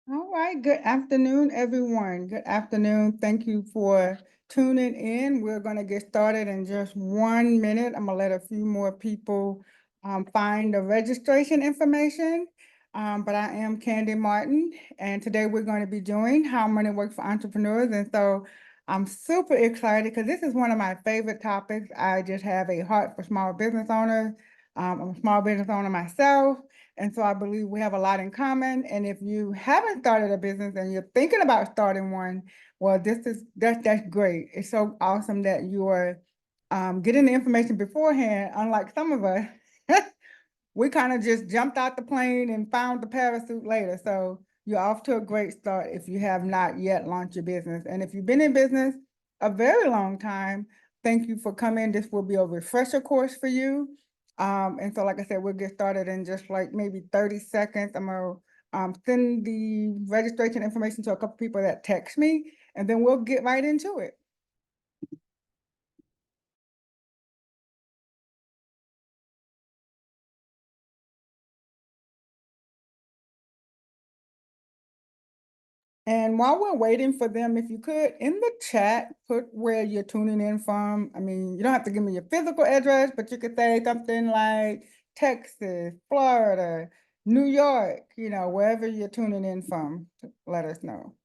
All right, good afternoon, everyone. Good afternoon. Thank you for tuning in. We're going to get started in just 1 minute. I'm going to let a few more people find the registration information. But I am Candy Martin, and today we're going to be doing How Money Works for Entrepreneurs. And so I'm super excited because this is one of my favorite topics. I just have a heart for small business owners. I'm a small business owner myself. And so I believe we have a lot in common. And if you haven't started a business and you're thinking about starting one, well, that's great. It's so awesome that you're getting the information beforehand, unlike some of us. We kind of just jumped out the plane and found the parachute later. So you're off to a great start if you have not yet launched your business. And if you've been in business a very long time, thank you for coming. This will be a refresher course for you. And so, like I said, we'll get started in just like maybe 30 seconds. I'm gonna send the registration information to a couple people that text me, and then we'll get right into it. And while we're waiting for them, if you could, in the chat, put where you're tuning in from. I mean, you don't have to give me your physical address, but you could say something like Texas, Florida, New York, wherever you're tuning in from, let us know.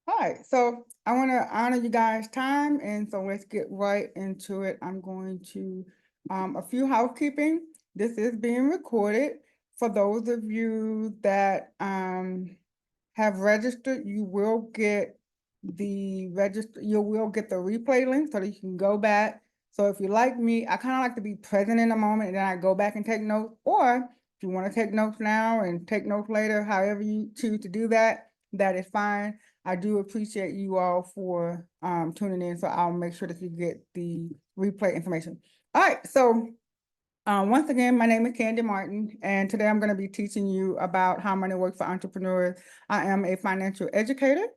All right, so I want to honor you guys' time, and so let's get right into it. I'm going to a few housekeeping. This is being recorded. For those of you that have registered, you will get you will get the replay link so that you can go back. So if you like me, I kind of like to be present in the moment and then I go back and take notes. Or if you want to take notes now and take notes later, however you choose to do that, that is fine. I do appreciate you all for tuning in. So I'll make sure that you get the replay information. All right, so once again, my name is Candy Martin, and today I'm going to be teaching you about how money works for entrepreneurs. I am a financial educator.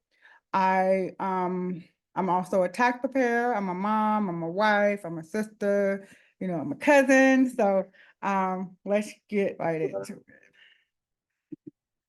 I I'm also a tax preparer. I'm a mom. I'm a wife. I'm a sister. I'm a cousin. So let's get right into it.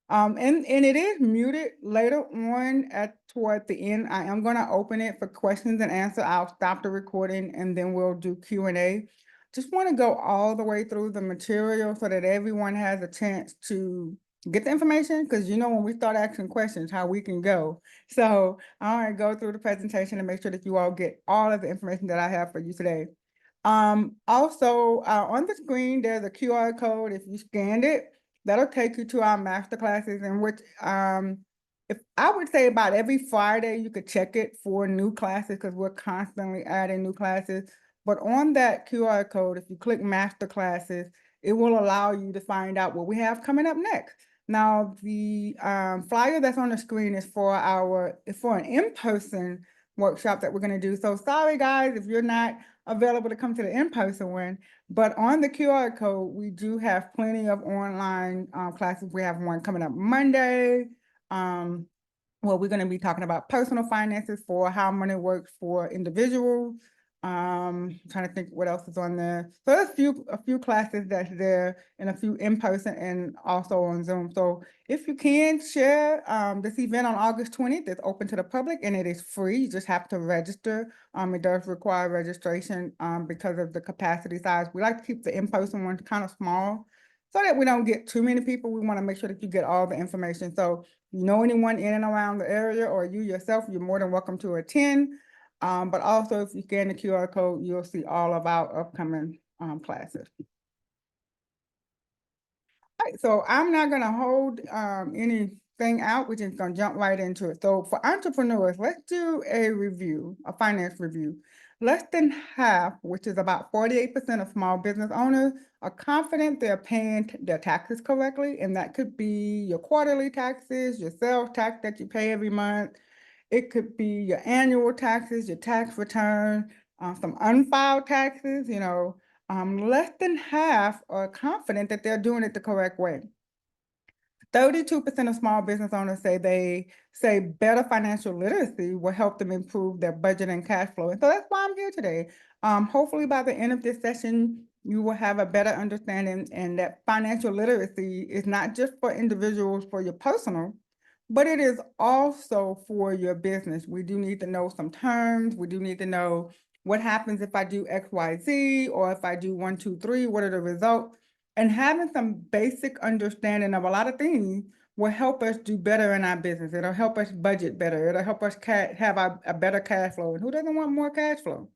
And it is muted later on toward the end. I am going to open it for questions and answer. I'll stop the recording and then we'll do Q&A. Just want to go all the way through the material so that everyone has a chance to get the information, because when we start asking questions, how we can go. So I want to go through the presentation and make sure that you all get all of the information that I have for you today. Also, on the screen, there's a QR code. If you scanned it, that'll take you to our master classes, in which if I would say about every Friday you could check it for new classes, because we're constantly adding new classes. But on that QR code, if you click master classes, it will allow you to find out what we have coming up next. Now, the flyer that's on the screen is for an in-person workshop that we're going to do. So sorry, guys, if you're not available to come to the in-person one. But on the QR code, we do have plenty of online classes. We have one coming up Monday. Well, we're going to be talking about personal finances for how money works for individuals. Trying to think what else is on there. So there's a few classes that's there, and a few in person and also on Zoom. So if you can share this event on August 20th, it's open to the public and it is free. You just have to register. It does require registration because of the capacity size. We like to keep the in-person ones kind of small so that we don't get too many people. We want to make sure that you get all the information. So you know anyone in and around the area, or you yourself, you're more than welcome to attend. But also, if you scan the QR code, you'll see all of our upcoming classes. All right, so I'm not going to hold anything out. We're just going to jump right into it. So for entrepreneurs, let's do a finance review. Less than half, which is about 48% of small business owners, are confident they're paying their taxes correctly. And that could be your quarterly taxes, your sales tax that you pay every month. It could be your annual taxes, your tax return, some unfiled taxes, Less than half are confident that they're doing it the correct way. 32% of small business owners say they say better financial literacy will help them improve their budget and cash flow. And so that's why I'm here today. Hopefully by the end of this session, you will have a better understanding and that financial literacy is not just for individuals for your personal, but it is also for your business. We do need to know some terms. We do need to know what happens if I do X, Y, Z, or if I do 1, 2, 3, what are the results? And having some basic understanding of a lot of things will help us do better in our business. It'll help us budget better. It'll help us have a better cash flow. And who doesn't want more cash flow?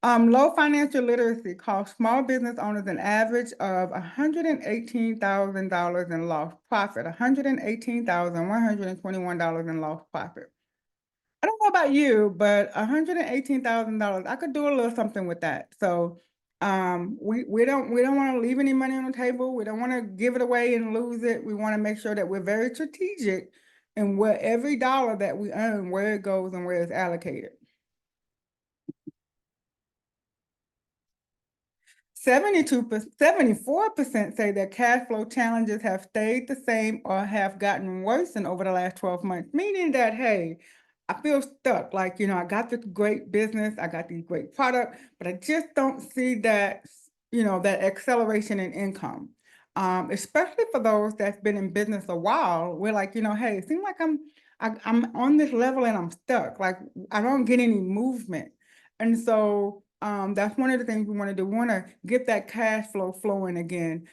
Low financial literacy costs small business owners an average of $118,000 in lost profit, $118,121 in lost profit. I don't know about you, but $118,000, I could do a little something with that. So we don't want to leave any money on the table. We don't want to give it away and lose it. We want to make sure that we're very strategic in where every dollar that we earn, where it goes and where it's allocated. 74% say their cash flow challenges have stayed the same or have gotten worse in over the last 12 months, meaning that, hey, I feel stuck. Like, I got this great business, I got these great products, but I just don't see that, that acceleration in income. Especially for those that's been in business a while, we're like, hey, it seems like I'm on this level and I'm stuck. Like I don't get any movement. And so that's one of the things we want to do. We want to get that cash flow flowing again.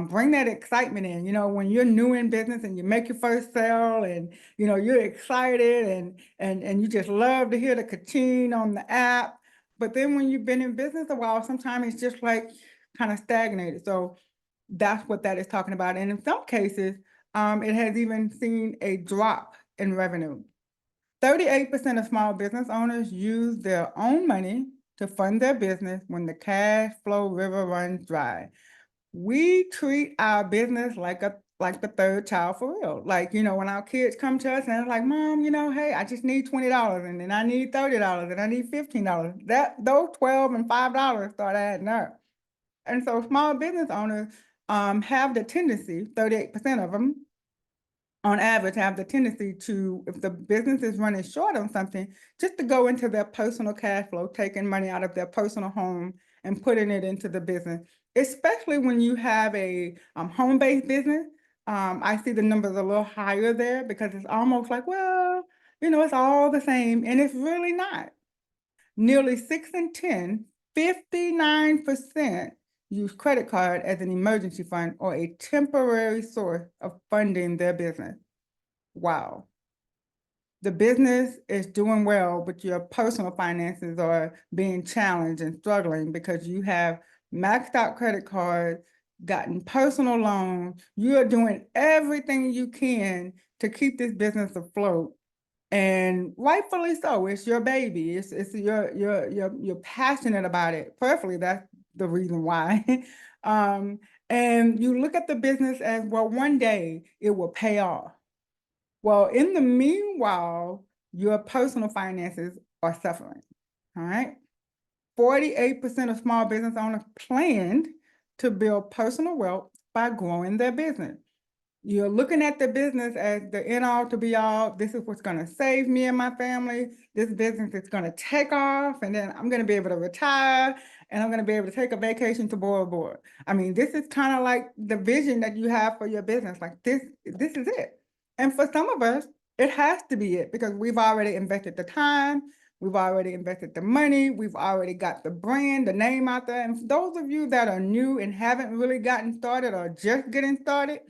Bring that excitement in. When you're new in business and you make your first sale and you're excited and you just love to hear the ka-ching on the app. But then when you've been in business a while, sometimes it's just like kind of stagnated. So that's what that is talking about. And in some cases, it has even seen a drop in revenue. 38% of small business owners use their own money to fund their business when the cash flow river runs dry. We treat our business like the third child for real. Like, when our kids come to us and they're like, Mom, hey, I just need $20 and then I need $30 and I need $15. Those 12 and $5 start adding up. And so small business owners have the tendency, 38% of them, on average, have the tendency to, if the business is running short on something, just to go into their personal cash flow, taking money out of their personal home and putting it into the business, especially when you have a home-based business. I see the numbers a little higher there because it's almost like, well, it's all the same, and it's really not. Nearly 6 in 10, 59% use credit card as an emergency fund or a temporary source of funding their business. Wow. The business is doing well, but your personal finances are being challenged and struggling because you have maxed out credit cards, gotten personal loans. You are doing everything you can to keep this business afloat. And rightfully so, it's your baby. You're passionate about it. Perfectly, that's the reason why. And you look at the business as, well, one day it will pay off. Well, in the meanwhile, your personal finances are suffering. All right. 48% of small business owners planned to build personal wealth by growing their business. You're looking at the business as the end all to be all. This is what's going to save me and my family. This business is going to take off, and then I'm going to be able to retire, and I'm going to be able to take a vacation to Bora Bora. I mean, this is kind of like the vision that you have for your business. Like this is it. And for some of us, it has to be it because we've already invested the time, we've already invested the money, we've already got the brand, the name out there. And for those of you that are new and haven't really gotten started or just getting started,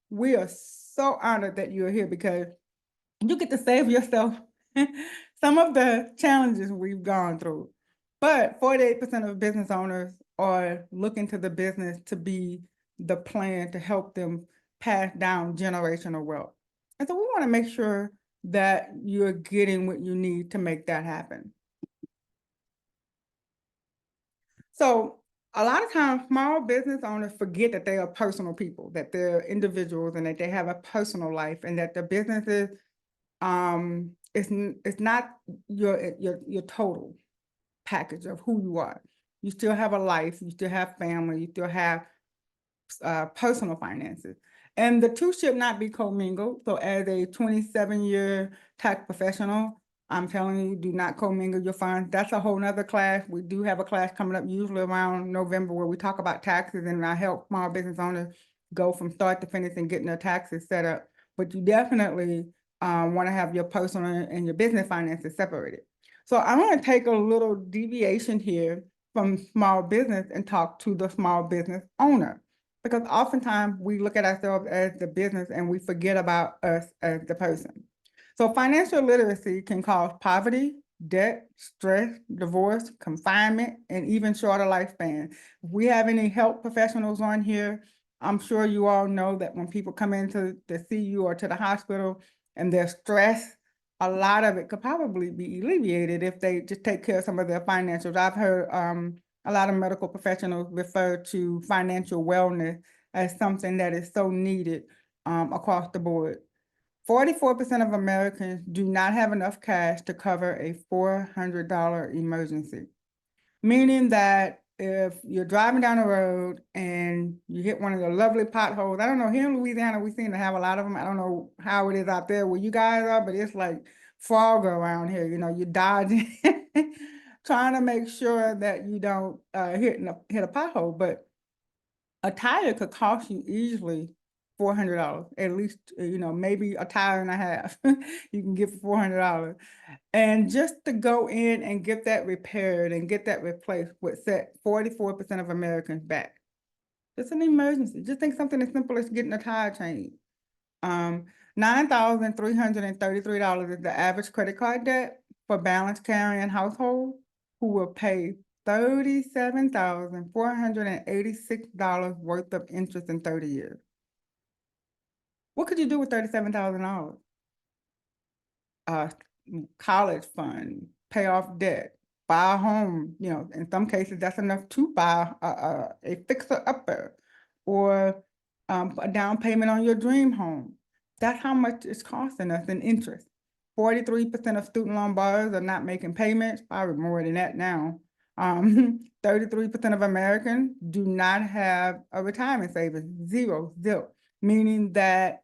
we are so honored that you're here because you get to save yourself some of the challenges we've gone through. But 48% of business owners are looking to the business to be the plan to help them pass down generational wealth. And so we want to make sure that you're getting what you need to make that happen. So a lot of times small business owners forget that they are personal people, that they're individuals and that they have a personal life and that the business is it's not your total package of who you are. You still have a life, you still have family, you still have personal finances. And the two should not be commingled. So as a 27-year tax professional, I'm telling you, do not commingle your funds. That's a whole nother class. We do have a class coming up usually around November where we talk about taxes, and I help small business owners go from start to finish and getting their taxes set up. But you definitely want to have your personal and your business finances separated. So I want to take a little deviation here from small business and talk to the small business owner, because oftentimes we look at ourselves as the business and we forget about us as the person. So financial literacy can cause poverty, debt, stress, divorce, confinement, and even shorter lifespan. If we have any health professionals on here, I'm sure you all know that when people come into to see you or to the hospital and they're stressed, a lot of it could probably be alleviated if they just take care of some of their financials. I've heard a lot of medical professionals refer to financial wellness as something that is so needed across the board. 44% of Americans do not have enough cash to cover a $400 emergency, meaning that if you're driving down the road and you hit one of the lovely potholes, I don't know, here in Louisiana, we seem to have a lot of them. I don't know how it is out there where you guys are, but it's like fog around here, you know, you're dodging, trying to make sure that you don't hit a pothole. But a tire could cost you easily $400, at least, you know, maybe a tire and a half you can get for $400. And just to go in and get that repaired and get that replaced would set 44% of Americans back. It's an emergency. Just think something as simple as getting a tire changed. $9,333 is the average credit card debt for balance carrying households who will pay $37,486 worth of interest in 30 years. What could you do with $37,000? College fund, pay off debt, buy a home. You know, in some cases, that's enough to buy a fixer-upper or a down payment on your dream home. That's how much it's costing us in interest. 43% of student loan borrowers are not making payments, probably more than that now. 33% of Americans do not have a retirement savings, zero, meaning that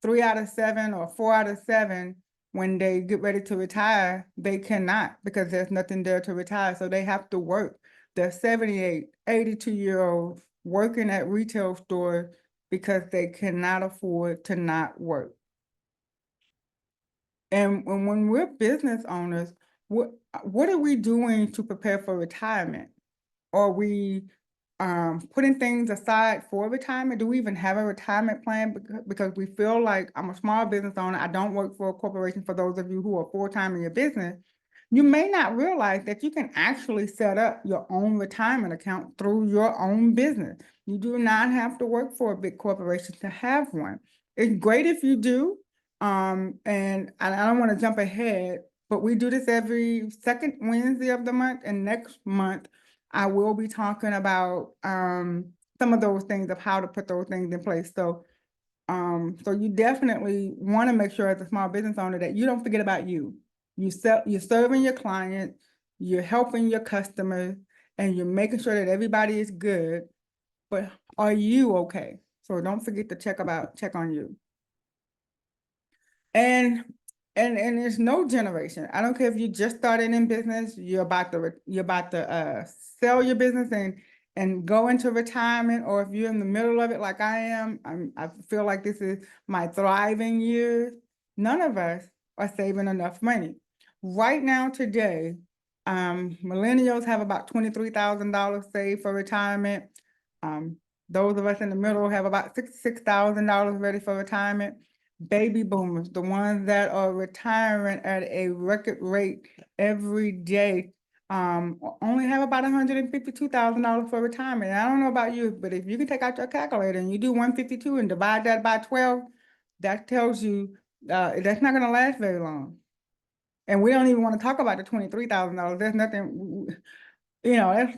3 out of 7 or 4 out of 7, when they get ready to retire, they cannot, because there's nothing there to retire. So they have to work. They're 78, 82-year-olds working at retail stores because they cannot afford to not work. And when we're business owners, what are we doing to prepare for retirement? Are we putting things aside for retirement? Do we even have a retirement plan? Because we feel like I'm a small business owner. I don't work for a corporation. For those of you who are full-time in your business, you may not realize that you can actually set up your own retirement account through your own business. You do not have to work for a big corporation to have one. It's great if you do. And I don't want to jump ahead, but we do this every second Wednesday of the month, and next month I will be talking about some of those things, of how to put those things in place. So so you definitely want to make sure as a small business owner that you don't forget about you. You're serving your clients, you're helping your customers, and you're making sure that everybody is good, but are you okay? So don't forget to check on you. And there's no generation. I don't care if you just started in business, you're about to sell your business and go into retirement, or if you're in the middle of it like I am. I feel like this is my thriving years. None of us are saving enough money. Right now, today, millennials have about $23,000 saved for retirement. Those of us in the middle have about $66,000 ready for retirement. Baby boomers, the ones that are retiring at a record rate every day, only have about $152,000 for retirement. And I don't know about you, but if you can take out your calculator and you do 152 and divide that by 12, that tells you that's not going to last very long. And we don't even want to talk about the $23,000. There's nothing, you know,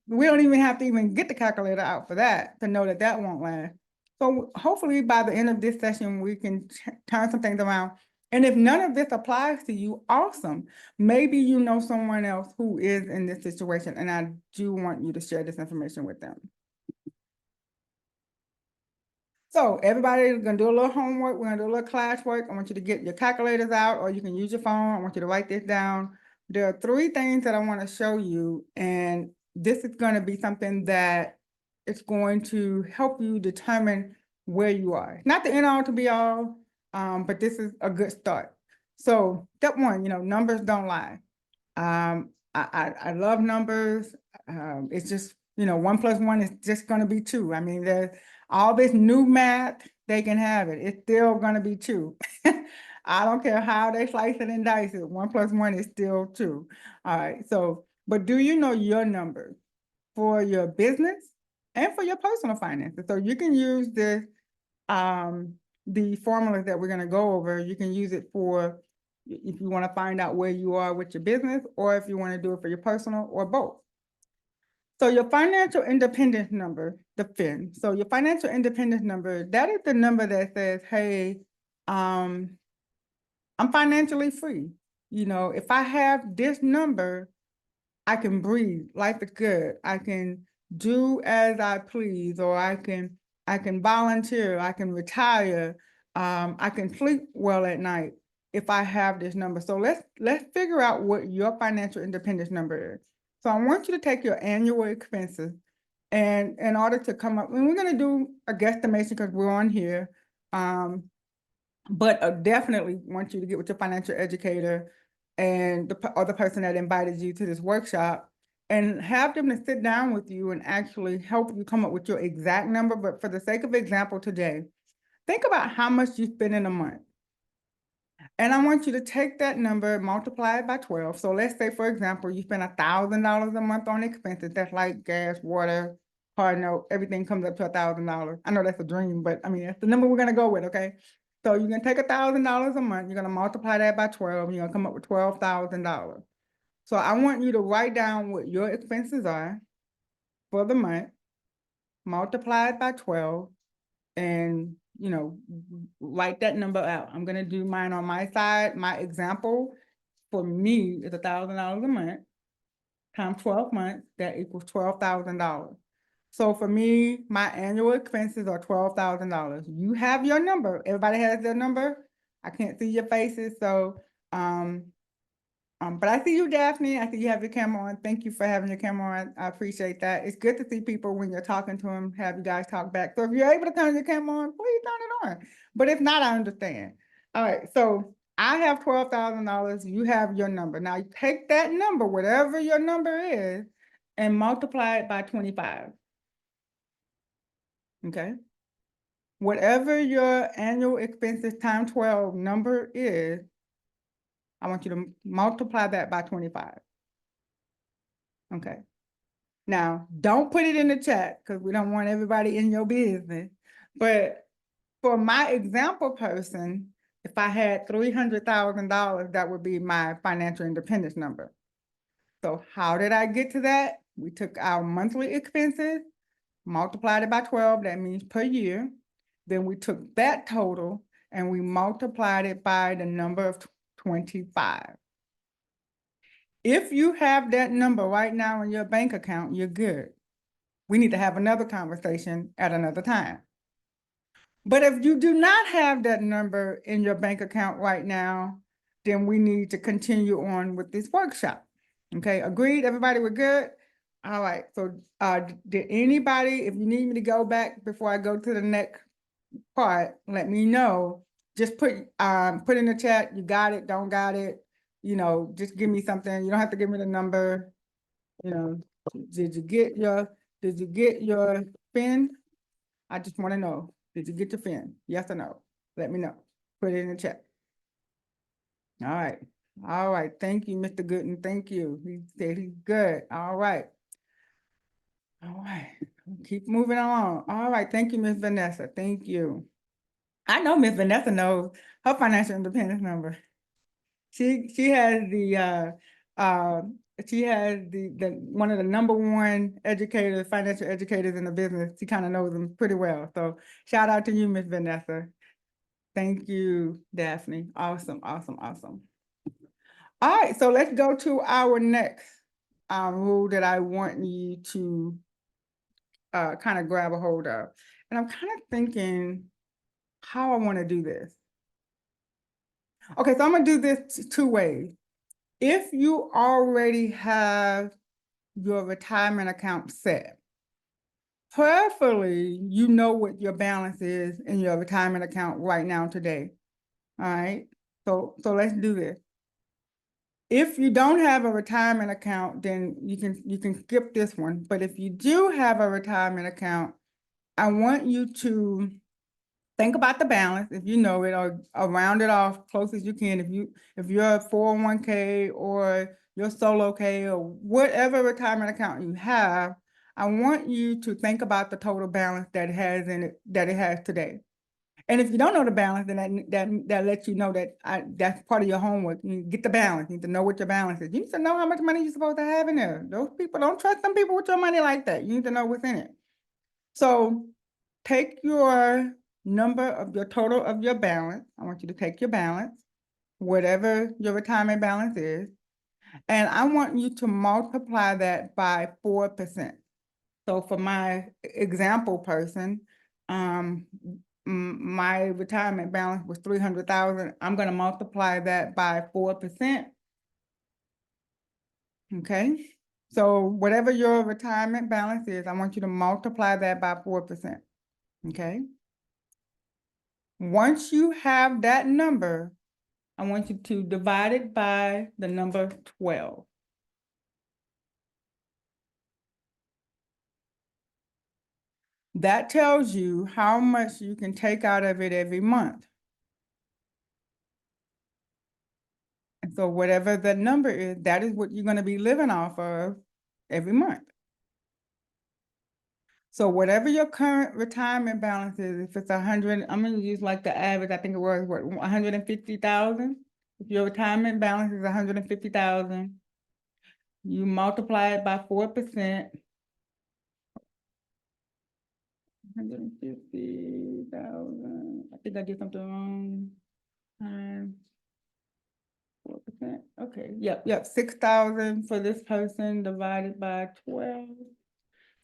we don't even have to even get the calculator out for that to know that that won't last. So hopefully by the end of this session, we can turn some things around. And if none of this applies to you, awesome. Maybe you know someone else who is in this situation, and I do want you to share this information with them. So everybody's gonna do a little homework. We're gonna do a little classwork. I want you to get your calculators out, or you can use your phone. I want you to write this down. There are 3 things that I want to show you, and this is going to be something that it's going to help you determine where you are. Not the end all to be all, but this is a good start. So step one, numbers don't lie. I love numbers. It's just, 1 + 1 is just going to be 2. I mean, there's all this new math, they can have it. It's still going to be 2. I don't care how they slice it and dice it. 1 + 1 is still 2. All right. So, but do you know your numbers for your business and for your personal finances? So you can use the formulas that we're going to go over. You can use it for if you want to find out where you are with your business, or if you want to do it for your personal, or both. So your financial independence number, the FIN. So your financial independence number, that is the number that says, hey, I'm financially free. If I have this number, I can breathe. Life is good. I can do as I please, or I can volunteer. I can retire. I can sleep well at night if I have this number. So let's figure out what your financial independence number is. So I want you to take your annual expenses, and in order to come up, and we're going to do a guesstimation because we're on here. But I definitely want you to get with your financial educator and the other person that invited you to this workshop, and have them to sit down with you and actually help you come up with your exact number. But for the sake of example today, think about how much you spend in a month. And I want you to take that number, multiply it by 12. So let's say, for example, you spend $1,000 a month on expenses. That's like gas, water, car note, everything comes up to $1,000. I know that's a dream, but I mean, that's the number we're gonna go with, okay? So you're gonna take $1,000 a month, you're gonna multiply that by 12, you're gonna come up with $12,000. So I want you to write down what your expenses are for the month, multiply it by 12, and write that number out. I'm gonna do mine on my side. My example for me is $1,000 a month times 12 months. That equals $12,000. So for me, my annual expenses are $12,000. You have your number. Everybody has their number. I can't see your faces, so but I see you, Daphne. I see you have your camera on. Thank you for having your camera on. I appreciate that. It's good to see people when you're talking to them, have you guys talk back. So if you're able to turn your camera on, please turn it on. But if not, I understand. All right, so I have $12,000. You have your number. Now you take that number, whatever your number is, and multiply it by 25. Okay? Whatever your annual expenses times 12 number is, I want you to multiply that by 25. Okay. Now, don't put it in the chat because we don't want everybody in your business. But for my example person, if I had $300,000, that would be my financial independence number. So how did I get to that? We took our monthly expenses, multiplied it by 12, that means per year. Then we took that total and we multiplied it by the number of 25. If you have that number right now in your bank account, you're good. We need to have another conversation at another time. But if you do not have that number in your bank account right now, then we need to continue on with this workshop. Okay, agreed? Everybody, we're good? All right, so did anybody, if you need me to go back before I go to the next part, let me know. Just put in the chat, you got it, don't got it, just give me something. You don't have to give me the number. Did you get your FIN? I just want to know, did you get your FIN? Yes or no? Let me know. Put it in the chat. All right. All right. Thank you, Mr. Gooden. Thank you. He said he's good. All right. All right. Keep moving on. All right. Thank you, Miss Vanessa. Thank you. I know Miss Vanessa knows her financial independence number. She has the one of the #1 educators, financial educators in the business. She kind of knows them pretty well. So shout out to you, Miss Vanessa. Thank you, Daphne. Awesome, awesome, awesome. All right, so let's go to our next rule that I want you to kind of grab a hold of. And I'm kind of thinking how I want to do this. Okay, so I'm gonna do this two ways. If you already have your retirement account set, prayerfully, you know what your balance is in your retirement account right now today. All right, so let's do this. If you don't have a retirement account, then you can skip this one. But if you do have a retirement account, I want you to think about the balance if you know it, or round it off close as you can. If you're a 401k or your solo K or whatever retirement account you have, I want you to think about the total balance that it has in it that it has today. And if you don't know the balance, then that lets you know that that's part of your homework. You get the balance. You need to know what your balance is. You need to know how much money you're supposed to have in there. Those people, don't trust some people with your money like that. You need to know what's in it. So take your number of your total of your balance. I want you to take your balance, whatever your retirement balance is, and I want you to multiply that by 4%. So for my example person, my retirement balance was 300,000. I'm going to multiply that by 4%. Okay. So whatever your retirement balance is, I want you to multiply that by 4%. Okay. Once you have that number, I want you to divide it by the number 12. That tells you how much you can take out of it every month. And so whatever the number is, that is what you're going to be living off of every month. So whatever your current retirement balance is, if it's 100, I'm going to use like the average, I think it was what, 150,000. If your retirement balance is 150,000, you multiply it by 4%. 150,000. I think I did something wrong. 4%. Okay. Yep. 6,000 for this person divided by 12.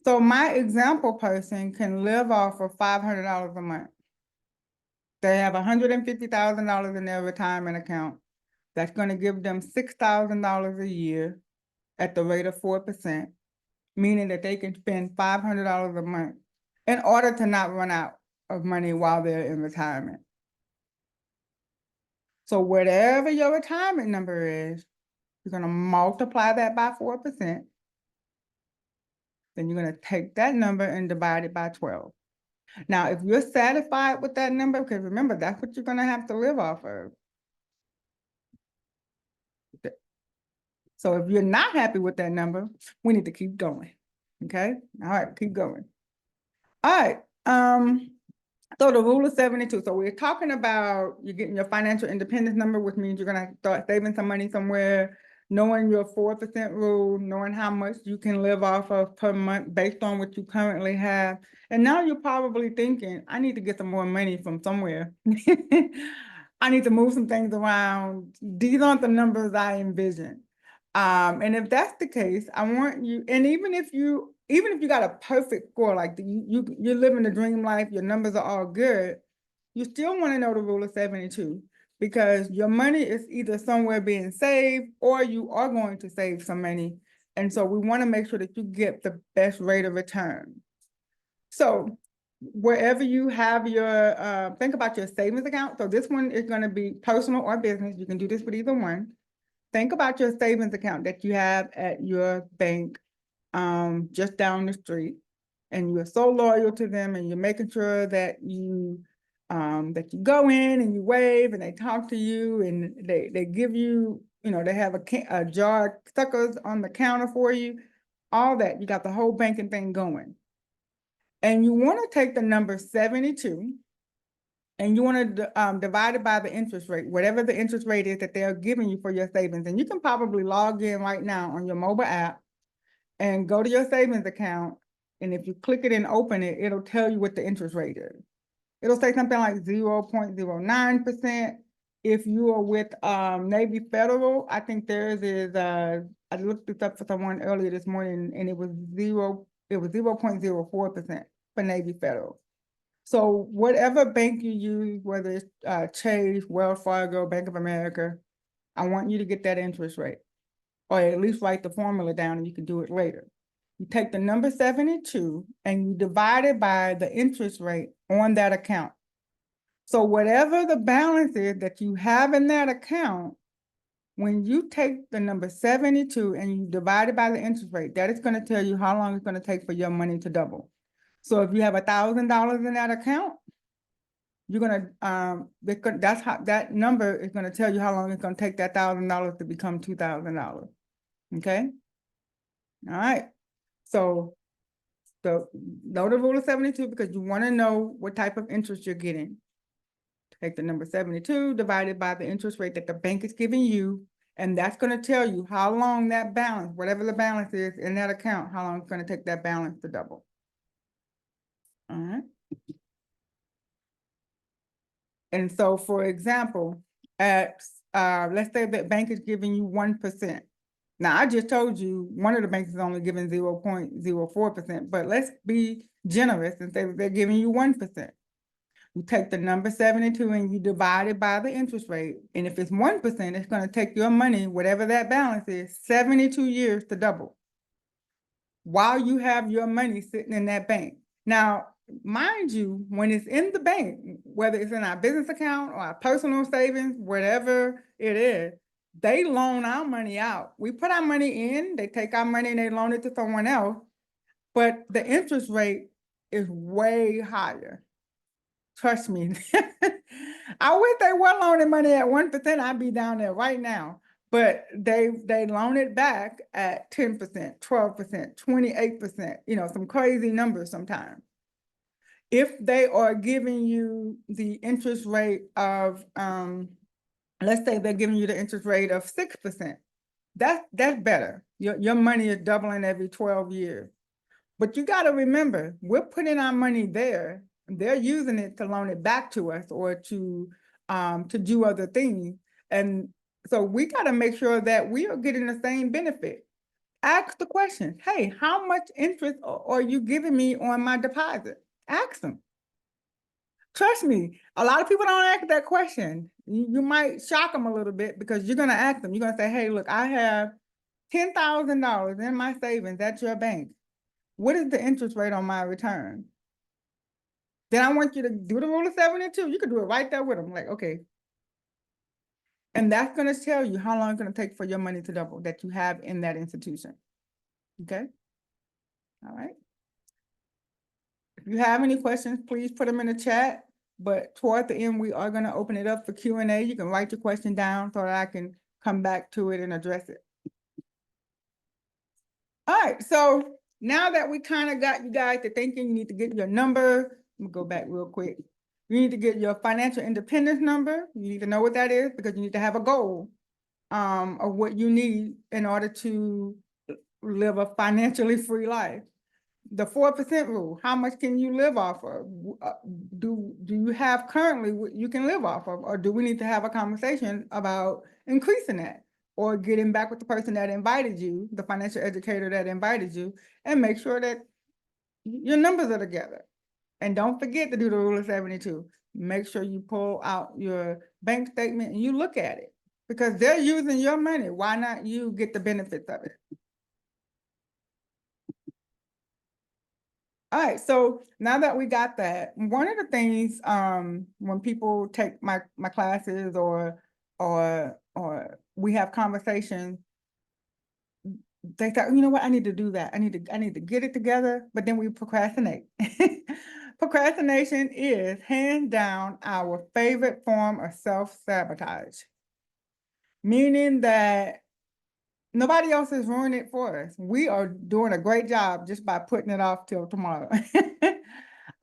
So my example person can live off of $500 a month. They have $150,000 in their retirement account. That's going to give them $6,000 a year at the rate of 4%, meaning that they can spend $500 a month in order to not run out of money while they're in retirement. So whatever your retirement number is, you're going to multiply that by 4%. Then you're going to take that number and divide it by 12. Now, if you're satisfied with that number, because remember, that's what you're going to have to live off of. So if you're not happy with that number, we need to keep going. Okay? All right, keep going. All right. So the rule of 72. So we're talking about you're getting your financial independence number, which means you're gonna start saving some money somewhere, knowing your 4% rule, knowing how much you can live off of per month based on what you currently have. And now you're probably thinking, I need to get some more money from somewhere. I need to move some things around. These aren't the numbers I envision. And if that's the case, I want you, and even if you got a perfect score, like you're living the dream life, your numbers are all good, you still want to know the rule of 72, because your money is either somewhere being saved or you are going to save some money. And so we want to make sure that you get the best rate of return. So wherever you have your, think about your savings account. So this one is going to be personal or business. You can do this with either one. Think about your savings account that you have at your bank just down the street, and you're so loyal to them, and you're making sure that you go in and you wave and they talk to you, and they give you, they have a jar of suckers on the counter for you, all that. You got the whole banking thing going. And you want to take the number 72 and you want to divide it by the interest rate, whatever the interest rate is that they're giving you for your savings. And you can probably log in right now on your mobile app and go to your savings account. And if you click it and open it, it'll tell you what the interest rate is. It'll say something like 0.09%. If you are with Navy Federal, I think theirs is I looked this up for someone earlier this morning and it was 0.04% for Navy Federal. So whatever bank you use, whether it's Chase, Wells Fargo, Bank of America, I want you to get that interest rate, or at least write the formula down and you can do it later. You take the number 72 and you divide it by the interest rate on that account. So whatever the balance is that you have in that account, when you take the number 72 and you divide it by the interest rate, that is going to tell you how long it's going to take for your money to double. So if you have $1,000 in that account, you're gonna that's how that number is gonna tell you how long it's gonna take that $1,000 to become $2,000. Okay. All right. So know the rule of 72 because you want to know what type of interest you're getting. Take the number 72 divided by the interest rate that the bank is giving you, and that's going to tell you how long that balance, whatever the balance is in that account, how long it's going to take that balance to double. All right. And so, for example, let's say that bank is giving you 1%. Now, I just told you one of the banks is only giving 0.04%, but let's be generous and say that they're giving you 1%. You take the number 72 and you divide it by the interest rate. And if it's 1%, it's going to take your money, whatever that balance is, 72 years to double while you have your money sitting in that bank. Now, mind you, when it's in the bank, whether it's in our business account or our personal savings, whatever it is, they loan our money out. We put our money in, they take our money and they loan it to someone else, but the interest rate is way higher. Trust me. I wish they were loaning money at 1%, I'd be down there right now. But they loan it back at 10%, 12%, 28%, some crazy numbers sometimes. If they are giving you the interest rate of, let's say they're giving you the interest rate of 6%, that's better. Your money is doubling every 12 years. But you got to remember, we're putting our money there. They're using it to loan it back to us or to do other things. And so we got to make sure that we are getting the same benefit. Ask the question, hey, how much interest are you giving me on my deposit? Ask them. Trust me, a lot of people don't ask that question. You might shock them a little bit because you're going to ask them. You're going to say, hey, look, I have $10,000 in my savings at your bank. What is the interest rate on my return? Then I want you to do the rule of 72. You could do it right there with them. Like, okay. And that's going to tell you how long it's going to take for your money to double that you have in that institution. Okay. All right. If you have any questions, please put them in the chat. But toward the end, we are going to open it up for Q&A. You can write your question down so that I can come back to it and address it. All right. So now that we kind of got you guys to thinking, you need to get your number. Let me go back real quick. You need to get your financial independence number. You need to know what that is because you need to have a goal of what you need in order to live a financially free life. The 4% rule, how much can you live off of? Do you have currently what you can live off of? Or do we need to have a conversation about increasing that? Or getting back with the person that invited you, the financial educator that invited you, and make sure that your numbers are together. And don't forget to do the rule of 72. Make sure you pull out your bank statement and you look at it because they're using your money. Why not you get the benefits of it? All right, so now that we got that, one of the things when people take my classes or we have conversations, they thought, you know what, I need to do that. I need to get it together, but then we procrastinate. Procrastination is hands down our favorite form of self-sabotage, meaning that nobody else is ruining it for us. We are doing a great job just by putting it off till tomorrow.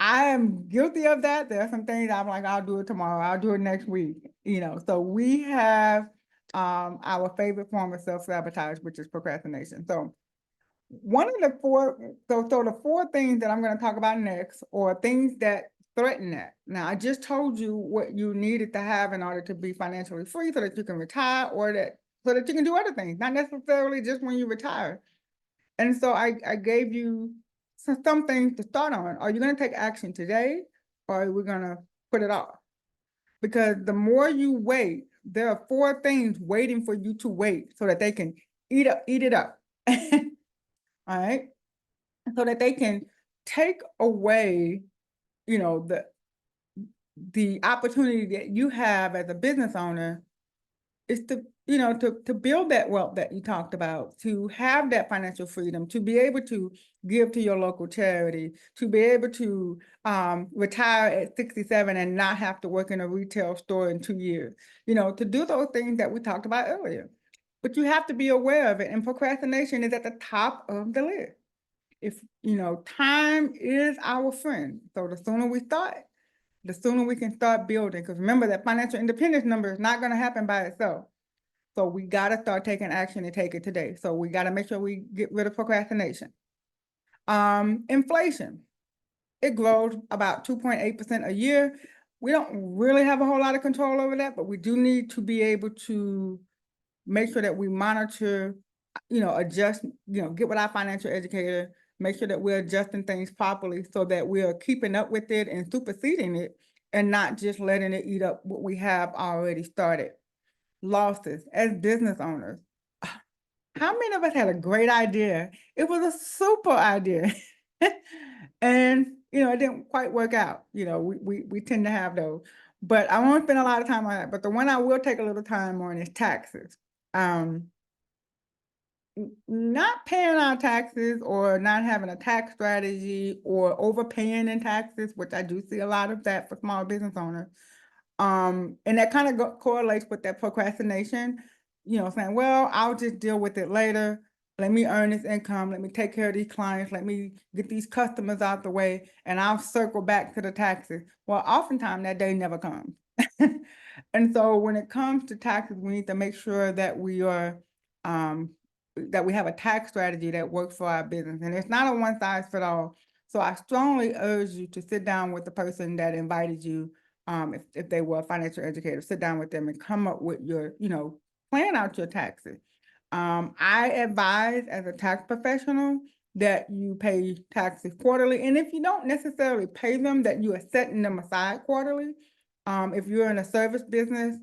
I am guilty of that. There are some things I'm like, I'll do it tomorrow. I'll do it next week. So we have our favorite form of self-sabotage, which is procrastination. So one of the four, so the four things that I'm going to talk about next, or things that threaten that. Now, I just told you what you needed to have in order to be financially free so that you can retire or so that you can do other things, not necessarily just when you retire. And so I gave you some things to start on. Are you going to take action today, or are we going to put it off? Because the more you wait, there are 4 things waiting for you to wait so that they can eat it up. All right. So that they can take away, the opportunity that you have as a business owner is to build that wealth that you talked about, to have that financial freedom, to be able to give to your local charity, to be able to retire at 67 and not have to work in a retail store in 2 years, to do those things that we talked about earlier. But you have to be aware of it, and procrastination is at the top of the list. If, time is our friend. So the sooner we start, the sooner we can start building. Because remember, that financial independence number is not going to happen by itself. So we got to start taking action and take it today. So we got to make sure we get rid of procrastination. Inflation, it grows about 2.8% a year. We don't really have a whole lot of control over that, but we do need to be able to make sure that we monitor, adjust, get with our financial educator, make sure that we're adjusting things properly so that we are keeping up with it and superseding it and not just letting it eat up what we have already started. Losses as business owners. How many of us had a great idea? It was a super idea. And, it didn't quite work out. We tend to have those. But I won't spend a lot of time on that. But the one I will take a little time on is taxes. Not paying our taxes or not having a tax strategy or overpaying in taxes, which I do see a lot of that for small business owners. And that kind of correlates with that procrastination, saying, well, I'll just deal with it later. Let me earn this income. Let me take care of these clients. Let me get these customers out the way, and I'll circle back to the taxes. Well, oftentimes that day never comes. And so when it comes to taxes, we need to make sure that we are, that we have a tax strategy that works for our business. And it's not a one size fits all. So I strongly urge you to sit down with the person that invited you. If they were a financial educator, sit down with them and come up with your, plan out your taxes. I advise as a tax professional that you pay taxes quarterly. And if you don't necessarily pay them, that you are setting them aside quarterly. If you're in a service business,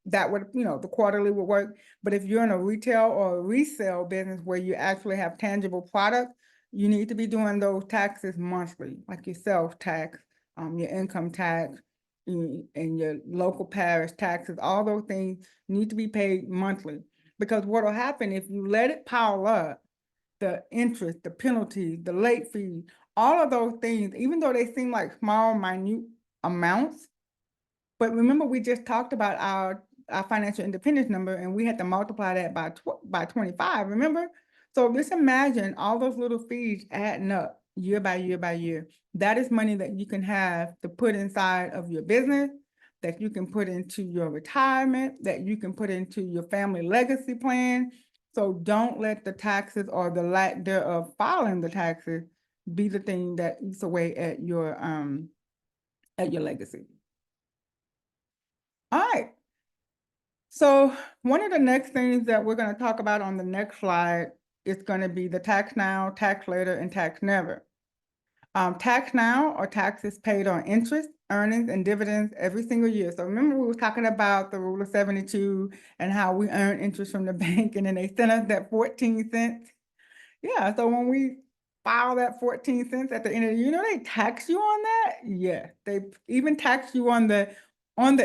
that would, the quarterly would work. But if you're in a retail or a resale business where you actually have tangible products, you need to be doing those taxes monthly, like your sales tax, your income tax, and your local parish taxes. All those things need to be paid monthly, because what will happen if you let it pile up, the interest, the penalties, the late fees, all of those things, even though they seem like small, minute amounts, but remember, we just talked about our financial independence number, and we had to multiply that by 25, remember? So just imagine all those little fees adding up year by year by year. That is money that you can have to put inside of your business, that you can put into your retirement, that you can put into your family legacy plan. So don't let the taxes or the lack thereof filing the taxes be the thing that eats away at your legacy. All right. So one of the next things that we're going to talk about on the next slide is going to be the tax now, tax later, and tax never. Tax now are taxes paid on interest, earnings, and dividends every single year. So remember, we were talking about the rule of 72 and how we earn interest from the bank, and then they sent us that 14 cents. Yeah, so when we file that 14 cents at the end of the year, they tax you on that? Yeah, they even tax you on the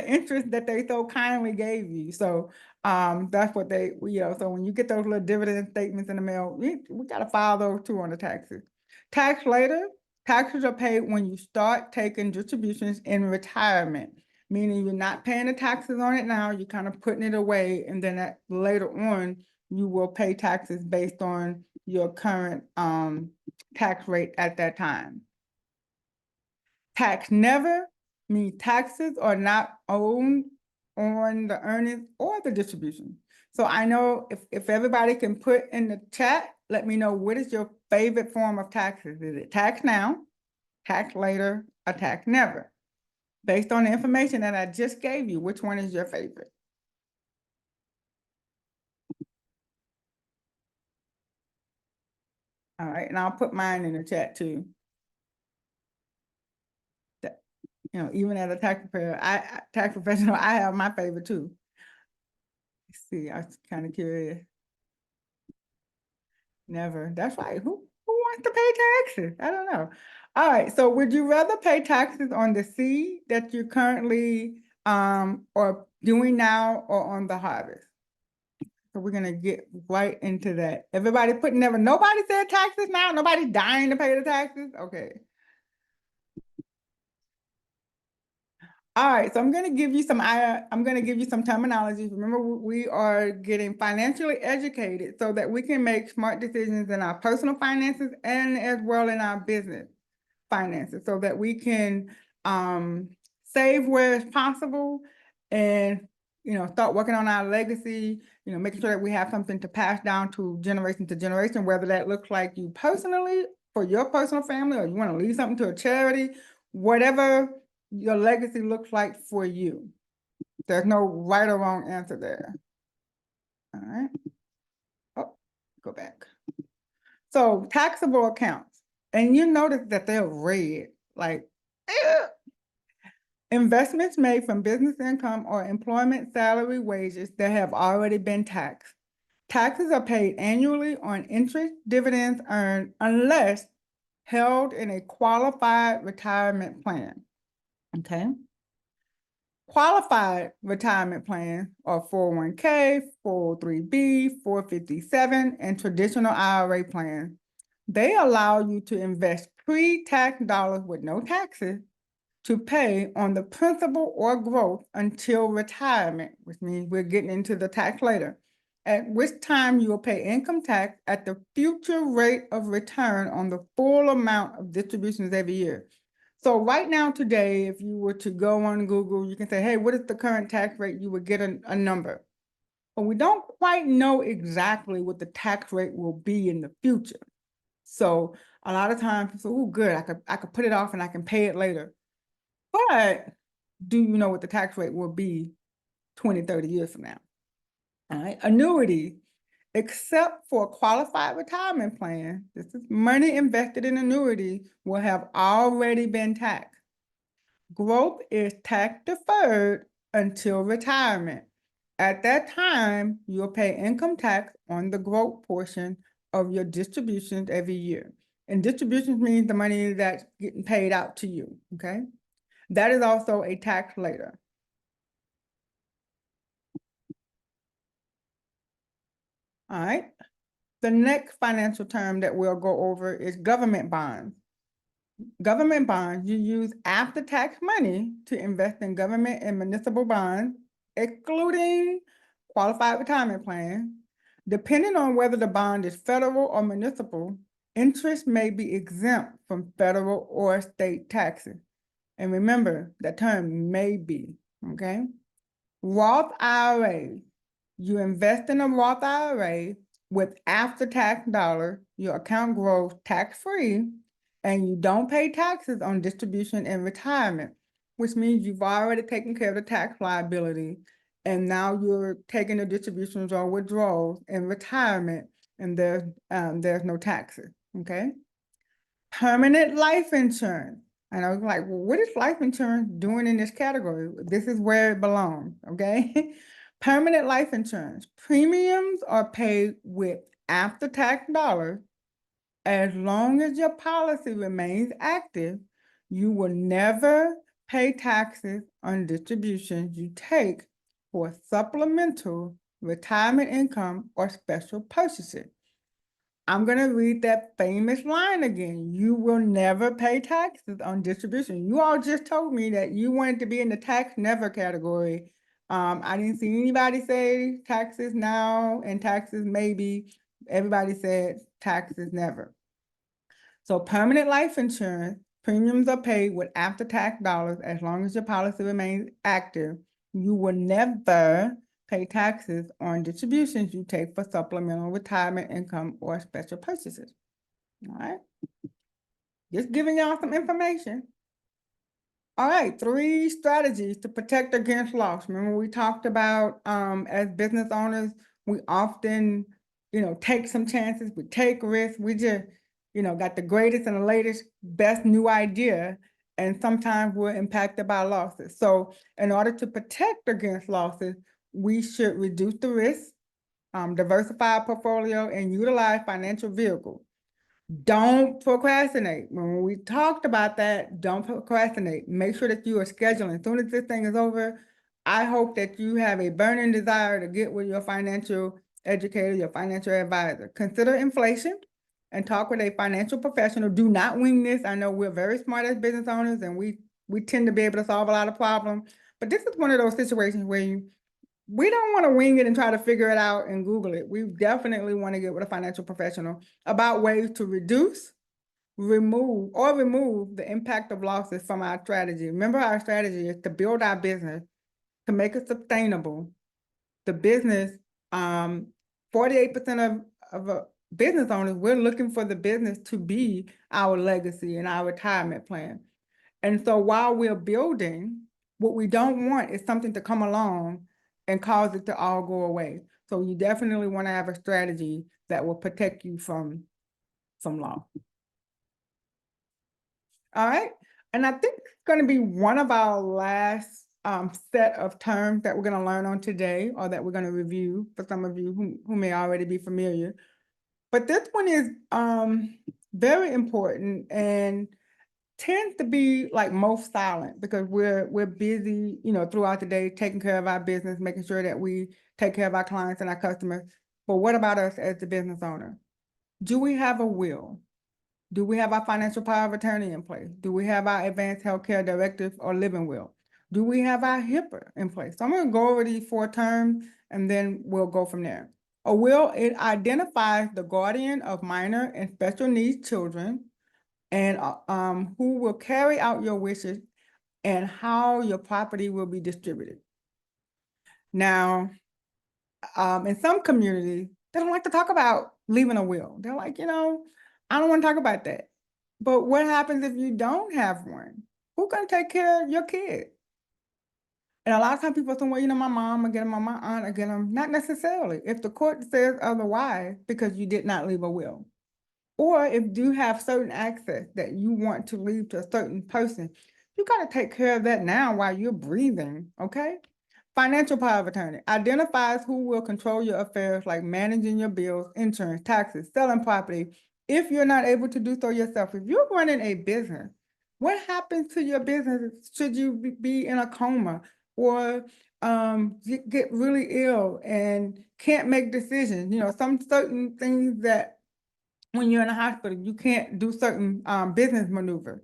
interest that they so kindly gave you. So that's what so when you get those little dividend statements in the mail, we got to file those too on the taxes. Tax later, taxes are paid when you start taking distributions in retirement, meaning you're not paying the taxes on it now, you're kind of putting it away, and then later on, you will pay taxes based on your current tax rate at that time. Tax never means taxes are not owed on the earnings or the distribution. So I know if everybody can put in the chat, let me know, what is your favorite form of taxes? Is it tax now, tax later, a tax never. Based on the information that I just gave you, which one is your favorite? All right, and I'll put mine in the chat too. That, even as a tax professional, I have my favorite too. Let's see, I was kind of curious. Never. That's right. Who wants to pay taxes? I don't know. All right. So would you rather pay taxes on the seed that you're currently or doing now or on the harvest? So we're gonna get right into that. Everybody put never, nobody said taxes now, nobody dying to pay the taxes. Okay. All right, so I'm gonna give you some terminology. Remember, we are getting financially educated so that we can make smart decisions in our personal finances and as well in our business finances, so that we can save where it's possible and start working on our legacy, making sure that we have something to pass down to generation, whether that looks like you personally for your personal family or you want to leave something to a charity, whatever your legacy looks like for you. There's no right or wrong answer there. All right. Oh, go back. So taxable accounts, and you notice that they're red, like investments made from business income or employment salary wages that have already been taxed. Taxes are paid annually on interest dividends earned unless held in a qualified retirement plan. Okay. Qualified retirement plans are 401k, 403b, 457, and traditional IRA plans. They allow you to invest pre-tax dollars with no taxes to pay on the principal or growth until retirement, which means we're getting into the tax later, at which time you will pay income tax at the future rate of return on the full amount of distributions every year. So right now today, if you were to go on Google, you can say, hey, what is the current tax rate? You would get a number. But we don't quite know exactly what the tax rate will be in the future. So a lot of times people say, oh, good, I could put it off and I can pay it later. But do you know what the tax rate will be 20, 30 years from now? All right, annuity, except for a qualified retirement plan, this is money invested in annuity will have already been taxed. Growth is tax deferred until retirement. At that time, you'll pay income tax on the growth portion of your distributions every year. And distributions means the money that's getting paid out to you, okay? That is also a tax later. All right. The next financial term that we'll go over is government bonds. Government bonds, you use after-tax money to invest in government and municipal bonds, excluding qualified retirement plans. Depending on whether the bond is federal or municipal, interest may be exempt from federal or state taxes. And remember, that term may be, okay? Roth IRA, you invest in a Roth IRA with after-tax dollars, your account grows tax-free, and you don't pay taxes on distribution in retirement, which means you've already taken care of the tax liability, and now you're taking the distributions or withdrawals in retirement, and there's no taxes, okay? Permanent life insurance. And I was like, well, what is life insurance doing in this category? This is where it belongs, okay? Permanent life insurance. Premiums are paid with after-tax dollars. As long as your policy remains active, you will never pay taxes on distributions you take for supplemental retirement income or special purchases. I'm going to read that famous line again. You will never pay taxes on distribution. You all just told me that you wanted to be in the tax never category. I didn't see anybody say taxes now and taxes maybe. Everybody said taxes never. So permanent life insurance, premiums are paid with after-tax dollars as long as your policy remains active. You will never pay taxes on distributions you take for supplemental retirement income or special purchases. All right. Just giving y'all some information. All right, 3 strategies to protect against loss. Remember, we talked about as business owners, we often, take some chances, we take risks, we just, got the greatest and the latest, best new idea, and sometimes we're impacted by losses. So in order to protect against losses, we should reduce the risk, diversify our portfolio, and utilize financial vehicles. Don't procrastinate. When we talked about that, don't procrastinate. Make sure that you are scheduling. As soon as this thing is over, I hope that you have a burning desire to get with your financial educator, your financial advisor. Consider inflation and talk with a financial professional. Do not wing this. I know we're very smart as business owners and we tend to be able to solve a lot of problems. But this is one of those situations where we don't want to wing it and try to figure it out and Google it. We definitely want to get with a financial professional about ways to reduce, remove the impact of losses from our strategy. Remember, our strategy is to build our business, to make it sustainable. The business, 48% of business owners, we're looking for the business to be our legacy and our retirement plan. And so while we're building, what we don't want is something to come along and cause it to all go away. So you definitely want to have a strategy that will protect you from loss. All right. And I think it's going to be one of our last set of terms that we're going to learn on today, or that we're going to review for some of you who may already be familiar. But this one is very important and tends to be like most silent because we're busy, throughout the day, taking care of our business, making sure that we take care of our clients and our customers. But what about us as the business owner? Do we have a will? Do we have our financial power of attorney in place? Do we have our advanced healthcare directive or living will? Do we have our HIPAA in place? So I'm going to go over these 4 terms and then we'll go from there. A will, it identifies the guardian of minor and special needs children and who will carry out your wishes and how your property will be distributed. Now, in some communities, they don't like to talk about leaving a will. They're like, I don't want to talk about that. But what happens if you don't have one? Who's going to take care of your kid? And a lot of times people say, well, my mom, I get them, my aunt, I get them. Not necessarily. If the court says otherwise, because you did not leave a will. Or if you have certain access that you want to leave to a certain person, you got to take care of that now while you're breathing, okay? Financial power of attorney identifies who will control your affairs, like managing your bills, insurance, taxes, selling property, if you're not able to do so yourself. If you're running a business, what happens to your business should you be in a coma or get really ill and can't make decisions? Some certain things that when you're in a hospital, you can't do certain business maneuvers.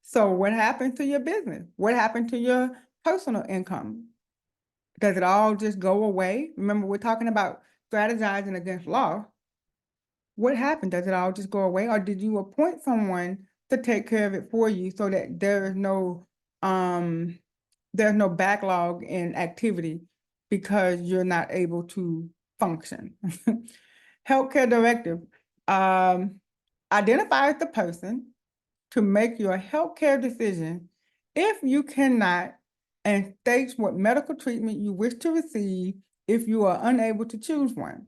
So what happened to your business? What happened to your personal income? Does it all just go away? Remember, we're talking about strategizing against loss. What happened? Does it all just go away? Or did you appoint someone to take care of it for you so that there's no backlog in activity because you're not able to function? Healthcare directive identifies the person to make your healthcare decision if you cannot, and states what medical treatment you wish to receive if you are unable to choose one.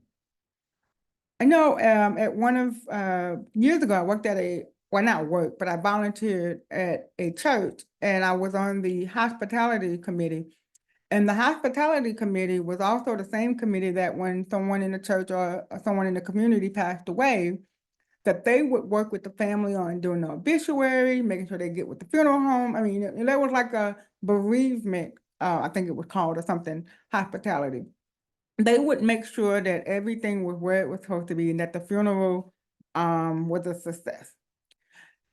I know at one of years ago, I worked at not work, but I volunteered at a church and I was on the hospitality committee. And the hospitality committee was also the same committee that when someone in the church or someone in the community passed away, that they would work with the family on doing the obituary, making sure they get with the funeral home. I mean, there was like a bereavement, I think it was called or something, hospitality. They would make sure that everything was where it was supposed to be and that the funeral was a success.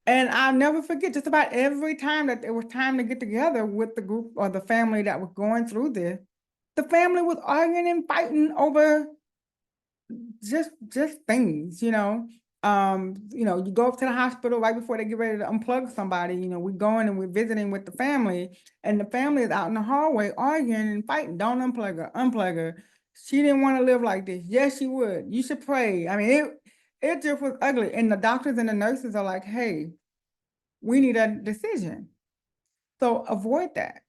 And I'll never forget, just about every time that it was time to get together with the group or the family that was going through this, the family was arguing and fighting over just things, you go up to the hospital right before they get ready to unplug somebody, we're going and we're visiting with the family, and the family is out in the hallway arguing and fighting. Don't unplug her. She didn't want to live like this. Yes, she would. You should pray. I mean, it just was ugly. And the doctors and the nurses are like, hey, we need a decision. So avoid that,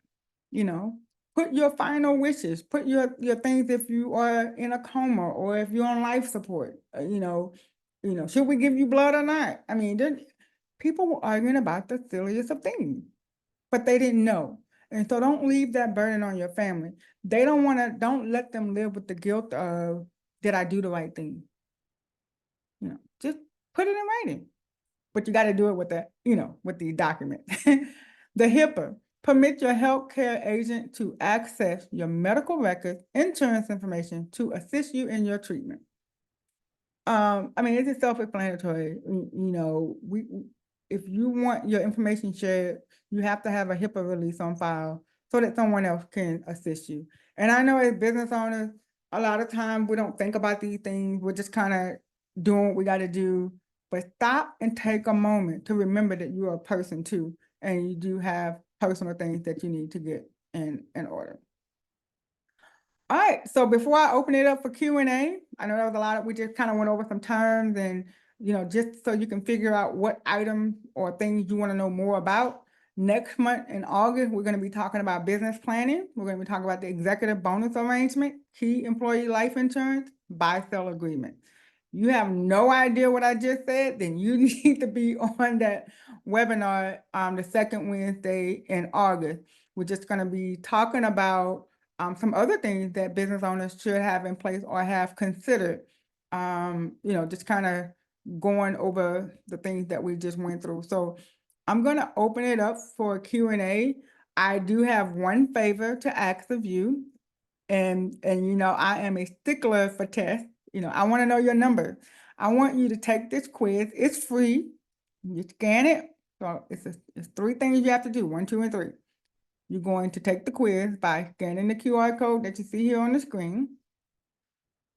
you know, put your final wishes, put your things if you are in a coma or if you're on life support, should we give you blood or not? I mean, people were arguing about the silliest of things, but they didn't know. And so don't leave that burden on your family. Don't let them live with the guilt of, did I do the right thing? Just put it in writing. But you got to do it with with the document. The HIPAA, permit your healthcare agent to access your medical records, insurance information to assist you in your treatment. I mean, it's self-explanatory. If you want your information shared, you have to have a HIPAA release on file so that someone else can assist you. And I know as business owners, a lot of times we don't think about these things. We're just kind of doing what we got to do. But stop and take a moment to remember that you're a person too, and you do have personal things that you need to get in order. All right, so before I open it up for Q&A, I know there was a lot we just kind of went over some terms and, just so you can figure out what items or things you want to know more about. Next month in August, we're going to be talking about business planning. We're going to be talking about the executive bonus arrangement, key employee life insurance, buy-sell agreement. You have no idea what I just said, then you need to be on that webinar the second Wednesday in August. We're just going to be talking about some other things that business owners should have in place or have considered, just kind of going over the things that we just went through. So I'm going to open it up for Q&A. I do have one favor to ask of you, and I am a stickler for tests. I want to know your number. I want you to take this quiz. It's free. You scan it. So it's 3 things you have to do, 1, 2, and 3. You're going to take the quiz by scanning the QR code that you see here on the screen.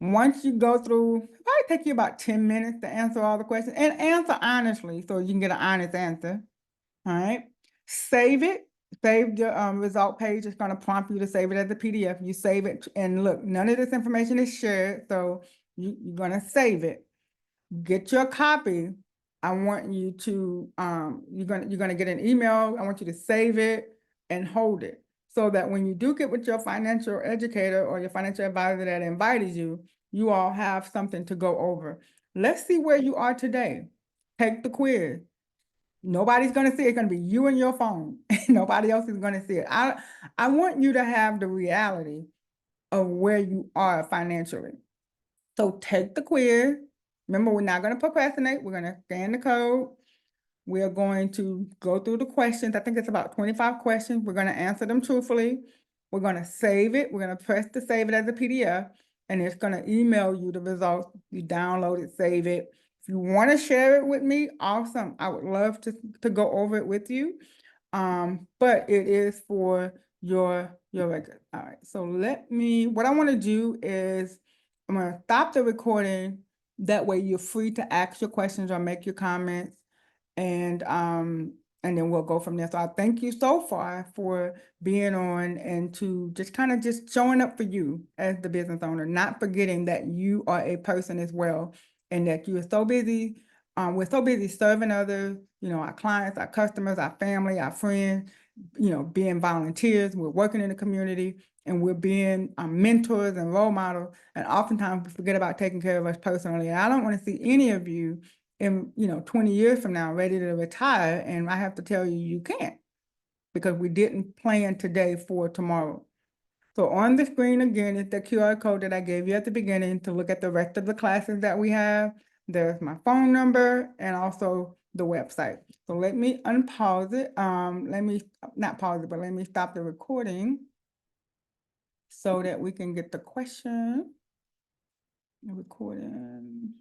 Once you go through, it might take you about 10 minutes to answer all the questions and answer honestly so you can get an honest answer. All right. Save it. Save the result page. It's going to prompt you to save it as a PDF. You save it. And look, none of this information is shared. So you're going to save it. Get your copy. I want you to, you're gonna get an email. I want you to save it and hold it so that when you do get with your financial educator or your financial advisor that invited you, you all have something to go over. Let's see where you are today. Take the quiz. Nobody's gonna see it. It's gonna be you and your phone. Nobody else is gonna see it. I want you to have the reality of where you are financially. So take the quiz. Remember, we're not going to procrastinate. We're going to scan the code. We're going to go through the questions. I think it's about 25 questions. We're going to answer them truthfully. We're going to save it. We're going to press to save it as a PDF, and it's going to email you the results. You download it, save it. If you want to share it with me, awesome. I would love to go over it with you. But it is for your record. All right. So what I want to do is I'm going to stop the recording. That way you're free to ask your questions or make your comments, and then we'll go from there. So I thank you so far for being on and to just kind of just showing up for you as the business owner, not forgetting that you are a person as well, and that you are so busy. We're so busy serving others, our clients, our customers, our family, our friends, being volunteers. We're working in the community, and we're being mentors and role models. And oftentimes we forget about taking care of us personally. And I don't want to see any of you in 20 years from now ready to retire, and I have to tell you, you can't, because we didn't plan today for tomorrow. So on the screen again is the QR code that I gave you at the beginning to look at the rest of the classes that we have. There's my phone number and also the website. So let me unpause it. Let me not pause it, but let me stop the recording so that we can get the question. The recording.